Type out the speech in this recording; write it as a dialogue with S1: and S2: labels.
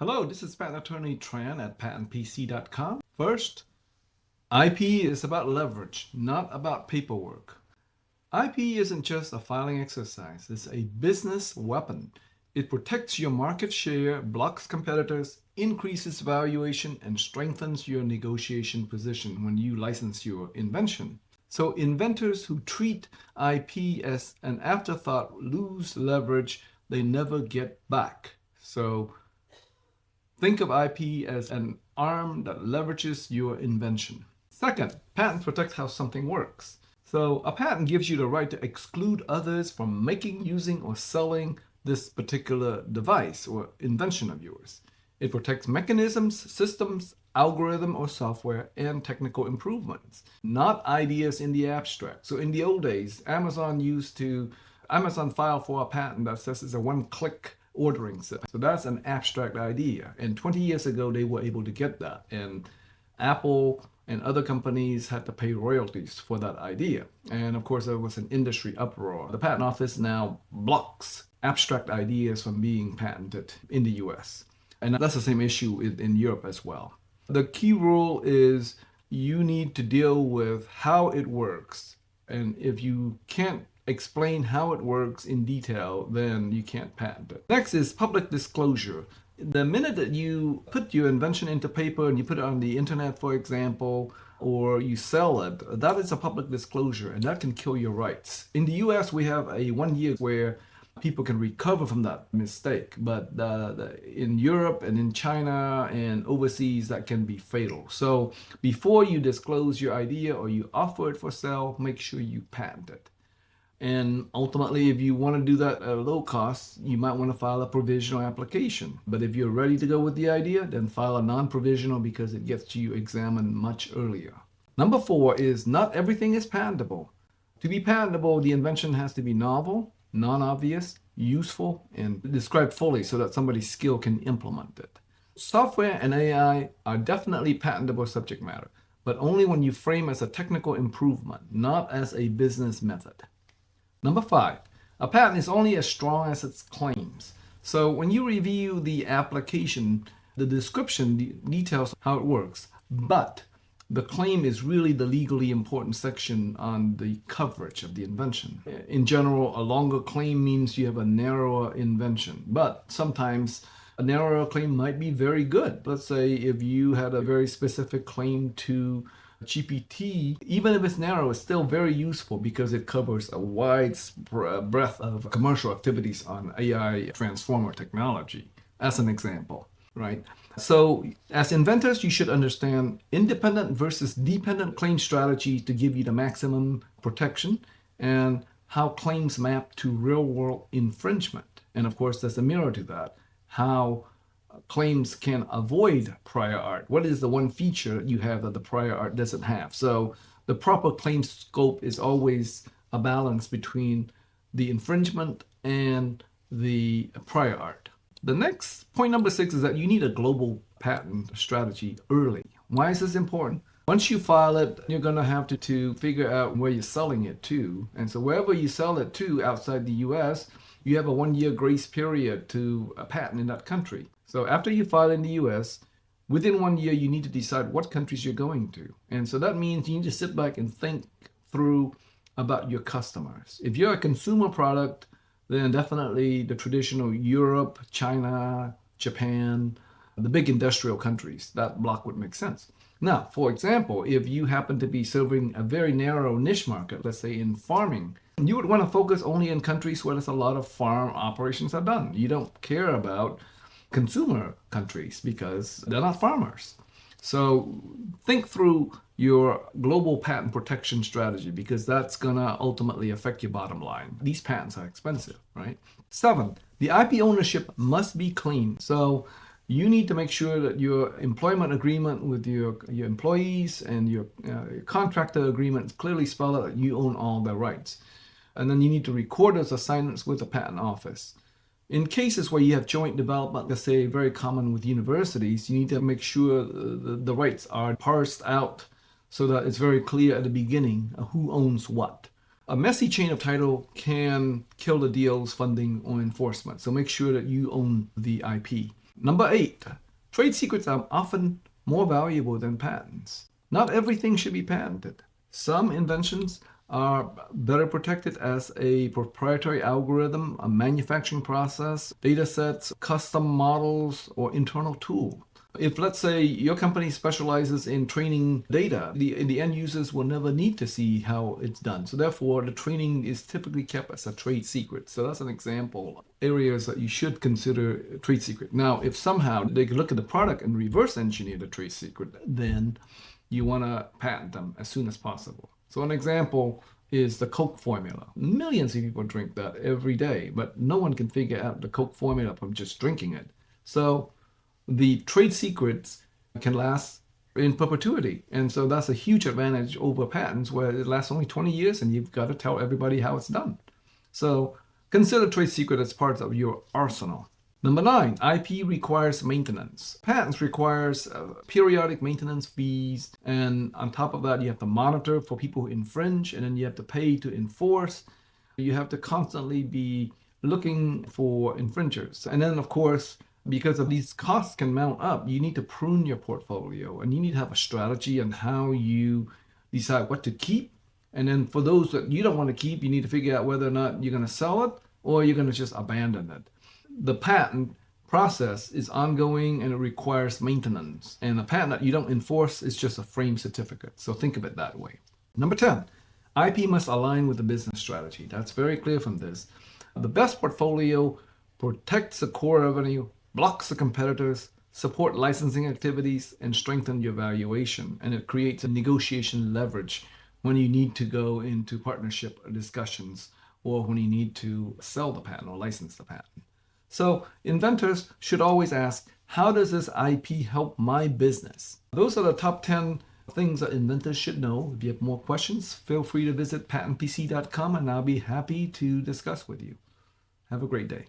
S1: Hello, this is patent attorney Tran at patentpc.com. First, IP is about leverage, not about paperwork. IP isn't just a filing exercise, it's a business weapon. It protects your market share, blocks competitors, increases valuation, and strengthens your negotiation position when you license your invention. So inventors who treat IP as an afterthought lose leverage they never get back. So think of IP as an arm that leverages your invention. Second, patents protect how something works. So a patent gives you the right to exclude others from making, using, or selling this particular device or invention of yours. It protects mechanisms, systems, algorithm, or software, and technical improvements, not ideas in the abstract. So in the old days, Amazon filed for a patent that says it's a one-click ordering system. So that's an abstract idea. And 20 years ago, they were able to get that. And Apple and other companies had to pay royalties for that idea. And of course, there was an industry uproar. The Patent Office now blocks abstract ideas from being patented in the US. And that's the same issue in Europe as well. The key rule is you need to deal with how it works. And if you can't explain how it works in detail, then you can't patent it. Next is public disclosure. The minute that you put your invention into paper and you put it on the internet, for example, or you sell it, that is a public disclosure and that can kill your rights. In the US, we have a 1 year where people can recover from that mistake. But in Europe and in China and overseas, that can be fatal. So before you disclose your idea or you offer it for sale, make sure you patent it. And ultimately, if you want to do that at a low cost, you might want to file a provisional application. But if you're ready to go with the idea, then file a non-provisional because it gets you examined much earlier. Number 4 is not everything is patentable. To be patentable, the invention has to be novel, non-obvious, useful, and described fully so that somebody's skill can implement it. Software and AI are definitely patentable subject matter, but only when you frame as a technical improvement, not as a business method. Number 5, a patent is only as strong as its claims. So when you review the application, the description details how it works, but the claim is really the legally important section on the coverage of the invention. In general, a longer claim means you have a narrower invention, but sometimes a narrower claim might be very good. Let's say if you had a very specific claim to GPT, even if it's narrow, it's still very useful because it covers a wide breadth of commercial activities on AI transformer technology, as an example, right? So as inventors, you should understand independent versus dependent claim strategies to give you the maximum protection and how claims map to real-world infringement. And of course, there's a mirror to that, how claims can avoid prior art. What is the one feature you have that the prior art doesn't have? So the proper claim scope is always a balance between the infringement and the prior art. The next point, number 6, is that you need a global patent strategy early. Why is this important? Once you file it, you're going to have to figure out where you're selling it to. And so wherever you sell it to outside the US, you have a 1 year grace period to a patent in that country. So after you file in the US, within 1 year, you need to decide what countries you're going to. And so that means you need to sit back and think through about your customers. If you're a consumer product, then definitely the traditional Europe, China, Japan, the big industrial countries, that block would make sense. Now, for example, if you happen to be serving a very narrow niche market, let's say in farming, you would want to focus only in countries where there's a lot of farm operations are done. You don't care about consumer countries because they're not farmers. So think through your global patent protection strategy because that's going to ultimately affect your bottom line. These patents are expensive, right? 7, the IP ownership must be clean. So you need to make sure that your employment agreement with your employees and your contractor agreements clearly spell out that you own all their rights. And then you need to record those assignments with the patent office. In cases where you have joint development, let's say very common with universities, you need to make sure the rights are parsed out so that it's very clear at the beginning who owns what. A messy chain of title can kill the deal's funding or enforcement, so make sure that you own the IP. Number 8, trade secrets are often more valuable than patents. Not everything should be patented. Some inventions are better protected as a proprietary algorithm, a manufacturing process, data sets, custom models, or internal tool. If, let's say, your company specializes in training data, the end users will never need to see how it's done. So therefore, the training is typically kept as a trade secret. So that's an example of areas that you should consider trade secret. Now, if somehow they can look at the product and reverse engineer the trade secret, then you want to patent them as soon as possible. So an example is the Coke formula. Millions of people drink that every day, but no one can figure out the Coke formula from just drinking it. So the trade secrets can last in perpetuity. And so that's a huge advantage over patents where it lasts only 20 years and you've got to tell everybody how it's done. So consider trade secret as part of your arsenal. Number 9, IP requires maintenance. Patents requires periodic maintenance fees, and on top of that, you have to monitor for people who infringe, and then you have to pay to enforce. You have to constantly be looking for infringers. And then, of course, because of these costs can mount up, you need to prune your portfolio, and you need to have a strategy on how you decide what to keep. And then for those that you don't want to keep, you need to figure out whether or not you're going to sell it or you're going to just abandon it. The patent process is ongoing and it requires maintenance. And a patent that you don't enforce is just a frame certificate. So think of it that way. Number 10, IP must align with the business strategy. That's very clear from this. The best portfolio protects the core revenue, blocks the competitors, support licensing activities, and strengthen your valuation. And it creates a negotiation leverage when you need to go into partnership discussions or when you need to sell the patent or license the patent. So inventors should always ask, how does this IP help my business? Those are the top 10 things that inventors should know. If you have more questions, feel free to visit patentpc.com and I'll be happy to discuss with you. Have a great day.